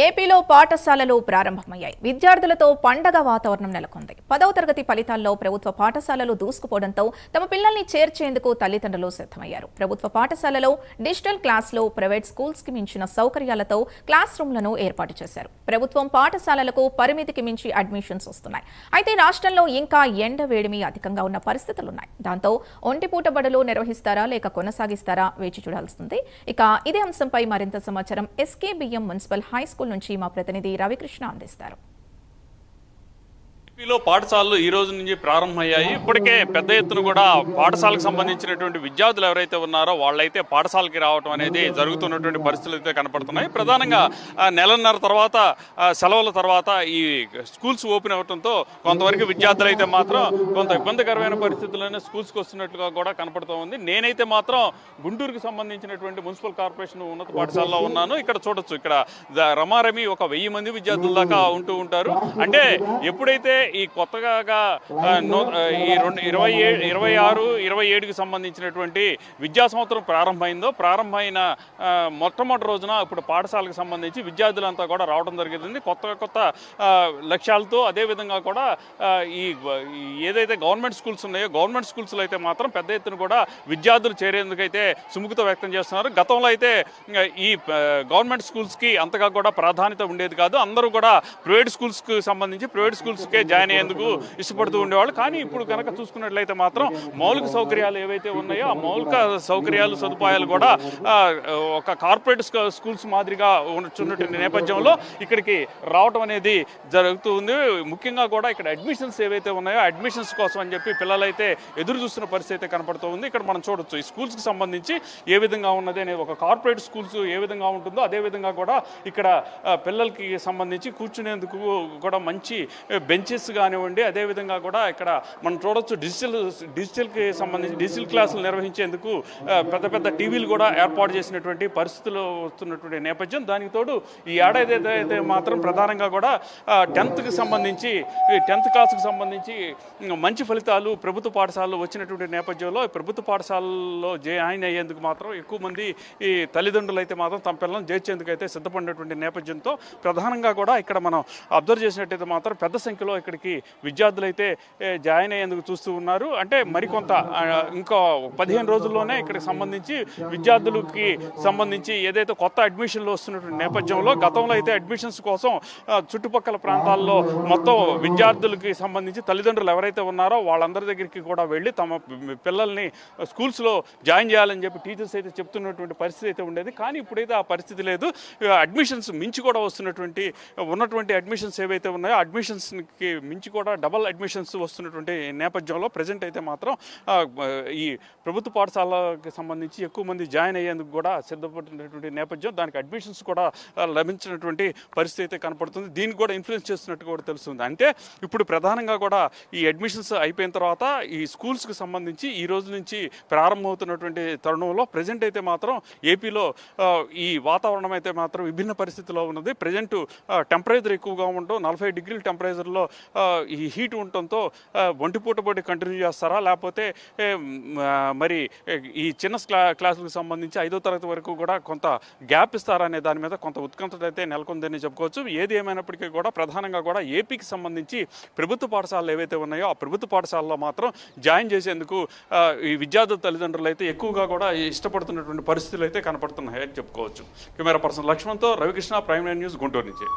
ఏపీలో పాఠశాలలు ప్రారంభమయ్యాయి. విద్యార్థులతో పండగ వాతావరణం నెలకొంది. 10వ తరగతి ఫలితాల్లో ప్రభుత్వ పాఠశాలలు దూసుకుపోవడంతో తమ పిల్లల్ని చేర్చేందుకు తల్లిదండ్రులు సిద్ధమయ్యారు. ప్రభుత్వ పాఠశాలలో డిజిటల్ క్లాసులు, ప్రైవేట్ స్కూల్స్ కి మించిన సౌకర్యాలతో క్లాస్ రూమ్లను ఏర్పాటు చేశారు. ప్రభుత్వం పాఠశాలలకు పరిమితికి మించి అడ్మిషన్స్ వస్తున్నాయి. అయితే రాష్ట్రంలో ఇంకా ఎండ వేడిమి అధికంగా ఉన్న పరిస్థితులున్నాయి. దాంతో ఒంటిపూట బడులు నిర్వహిస్తారా లేక కొనసాగిస్తారా వేచి చూడాల్సింది. ఇక ఇదే అంశంపై మరింత సమాచారం ఎస్కేబిఎం మున్సిపల్ హై స్కూల్ నుంచి మా ప్రతినిధి రవికృష్ణ అందిస్తారు. ఏపీలో పాఠశాలలు ఈ రోజు నుంచి ప్రారంభమయ్యాయి. ఇప్పటికే పెద్ద ఎత్తున కూడా పాఠశాలకు సంబంధించినటువంటి విద్యార్థులు ఎవరైతే ఉన్నారో వాళ్ళైతే పాఠశాలకి రావడం అనేది జరుగుతున్నటువంటి పరిస్థితులు అయితే కనపడుతున్నాయి. ప్రధానంగా నెలన్నర తర్వాత సెలవుల తర్వాత ఈ స్కూల్స్ ఓపెన్ అవడంతో కొంతవరకు విద్యార్థులు అయితే మాత్రం కొంత ఇబ్బందికరమైన పరిస్థితుల్లోనే స్కూల్స్కి వస్తున్నట్లుగా కూడా కనపడుతూ ఉంది. నేనైతే మాత్రం గుంటూరుకు సంబంధించినటువంటి మున్సిపల్ కార్పొరేషన్ ఉన్నత పాఠశాలలో ఉన్నాను. ఇక్కడ చూడొచ్చు, ఇక్కడ రమారమి ఒక 1000 మంది విద్యార్థుల దాకా ఉంటూ ఉంటారు. అంటే ఎప్పుడైతే ఈ కొత్తగా ఈ 26-27కి సంబంధించినటువంటి విద్యా సంవత్సరం ప్రారంభమైన మొట్టమొదటి రోజున ఇప్పుడు పాఠశాలకు సంబంధించి విద్యార్థులంతా కూడా రావడం జరిగింది. కొత్త లక్ష్యాలతో అదేవిధంగా కూడా ఈ ఏదైతే గవర్నమెంట్ స్కూల్స్ ఉన్నాయో గవర్నమెంట్ స్కూల్స్లో అయితే మాత్రం పెద్ద ఎత్తున కూడా విద్యార్థులు చేరేందుకైతే సుముఖత వ్యక్తం చేస్తున్నారు. గతంలో అయితే ఈ గవర్నమెంట్ స్కూల్స్కి అంతగా కూడా ప్రాధాన్యత ఉండేది కాదు. అందరూ కూడా ప్రైవేట్ స్కూల్స్కి సంబంధించి ప్రైవేట్ స్కూల్స్కే జాయిన్ అయ్యేందుకు ఇష్టపడుతూ ఉండేవాళ్ళు. కానీ ఇప్పుడు కనుక చూసుకున్నట్లయితే మాత్రం మౌలిక సౌకర్యాలు ఏవైతే ఉన్నాయో ఆ మౌలిక సౌకర్యాలు సదుపాయాలు కూడా ఒక కార్పొరేట్ స్కూల్స్ మాదిరిగా ఉన్నటువంటి నేపథ్యంలో ఇక్కడికి రావడం అనేది జరుగుతుంది. ముఖ్యంగా కూడా ఇక్కడ అడ్మిషన్స్ ఏవైతే ఉన్నాయో అడ్మిషన్స్ కోసం అని చెప్పి పిల్లలైతే ఎదురు చూస్తున్న పరిస్థితి అయితే కనపడుతూ ఉంది. ఇక్కడ మనం చూడొచ్చు ఈ స్కూల్స్కి సంబంధించి ఏ విధంగా ఉన్నది అనేది, ఒక కార్పొరేట్ స్కూల్స్ ఏ విధంగా ఉంటుందో అదే విధంగా కూడా ఇక్కడ పిల్లలకి సంబంధించి కూర్చునేందుకు కూడా మంచి బెంచెస్ కానివ్వండి, అదేవిధంగా కూడా ఇక్కడ మనం చూడొచ్చు డిజిటల్కి సంబంధించి డిజిటల్ క్లాసులు నిర్వహించేందుకు పెద్ద టీవీలు కూడా ఏర్పాటు చేసినటువంటి పరిస్థితులు వస్తున్నటువంటి నేపథ్యం. దానికి తోడు ఈ ఏడాది అయితే మాత్రం ప్రధానంగా కూడా 10th క్లాస్కి సంబంధించి మంచి ఫలితాలు ప్రభుత్వ పాఠశాలలో వచ్చినటువంటి నేపథ్యంలో ప్రభుత్వ పాఠశాలలో జాయిన్ అయ్యేందుకు మాత్రం ఎక్కువ మంది ఈ తల్లిదండ్రులు అయితే మాత్రం తమ పిల్లలను చేర్చేందుకు అయితే సిద్ధపడినటువంటి నేపథ్యంతో ప్రధానంగా కూడా ఇక్కడ మనం అబ్జర్వ్ చేసినట్టయితే మాత్రం పెద్ద సంఖ్యలో ఇక్కడికి విద్యార్థులు అయితే జాయిన్ అయ్యేందుకు చూస్తూ ఉన్నారు. అంటే మరికొంత ఇంకో 15 రోజుల్లోనే ఇక్కడికి సంబంధించి విద్యార్థులకి సంబంధించి ఏదైతే కొత్త అడ్మిషన్లు వస్తున్నటువంటి నేపథ్యంలో గతంలో అయితే అడ్మిషన్స్ కోసం చుట్టుపక్కల ప్రాంతాల్లో మొత్తం విద్యార్థులకి సంబంధించి తల్లిదండ్రులు ఎవరైతే ఉన్నారో వాళ్ళందరి దగ్గరికి కూడా వెళ్ళి తమ పిల్లల్ని స్కూల్స్లో జాయిన్ చేయాలని చెప్పి టీచర్స్ అయితే చెప్తున్నటువంటి పరిస్థితి అయితే ఉండేది. కానీ ఇప్పుడైతే ఆ పరిస్థితి లేదు. అడ్మిషన్స్ మించి కూడా ఉన్నటువంటి అడ్మిషన్స్ ఏవైతే ఉన్నాయో అడ్మిషన్స్కి మించి కూడా డబల్ అడ్మిషన్స్ వస్తున్నటువంటి నేపథ్యంలో ప్రజెంట్ అయితే మాత్రం ఈ ప్రభుత్వ పాఠశాలకి సంబంధించి ఎక్కువ మంది జాయిన్ అయ్యేందుకు కూడా సిద్ధపడినటువంటి నేపథ్యం. దానికి అడ్మిషన్స్ కూడా లభించినటువంటి పరిస్థితి అయితే కనపడుతుంది. దీనికి కూడా ఇన్ఫ్లుయెన్స్ చేస్తున్నట్టు కూడా తెలుస్తుంది. అంటే ఇప్పుడు ప్రధానంగా కూడా ఈ అడ్మిషన్స్ అయిపోయిన తర్వాత ఈ స్కూల్స్కి సంబంధించి ఈ రోజు నుంచి ప్రారంభమవుతున్నటువంటి తరుణంలో ప్రజెంట్ అయితే మాత్రం ఏపీలో ఈ వాతావరణం అయితే మాత్రం విభిన్న పరిస్థితిలో ఉన్నది. ప్రజెంట్ టెంపరేచర్ ఎక్కువగా ఉండటం, 40 డిగ్రీల టెంపరేచర్లో ఈ హీట్ ఉండటంతో ఒంటిపూట బడి కంటిన్యూ చేస్తారా లేకపోతే మరి ఈ చిన్న క్లాసులకు సంబంధించి 5వ తరగతి వరకు కూడా కొంత గ్యాప్ ఇస్తారా అనే దాని మీద కొంత ఉత్కంఠత అయితే నెలకొందని చెప్పుకోవచ్చు. ఏది ఏమైనప్పటికీ కూడా ప్రధానంగా కూడా ఏపీకి సంబంధించి ప్రభుత్వ పాఠశాలలు ఏవైతే ఉన్నాయో ఆ ప్రభుత్వ పాఠశాలలో మాత్రం జాయిన్ చేసేందుకు ఈ విద్యార్థుల తల్లిదండ్రులు అయితే ఎక్కువగా కూడా ఇష్టపడుతున్నటువంటి పరిస్థితులు అయితే కనపడుతున్నాయని చెప్పుకోవచ్చు. కెమెరా పర్సన్ లక్ష్మణ్తో రవికృష్ణ, ప్రైమ్9 న్యూస్, గుంటూరు నుంచి.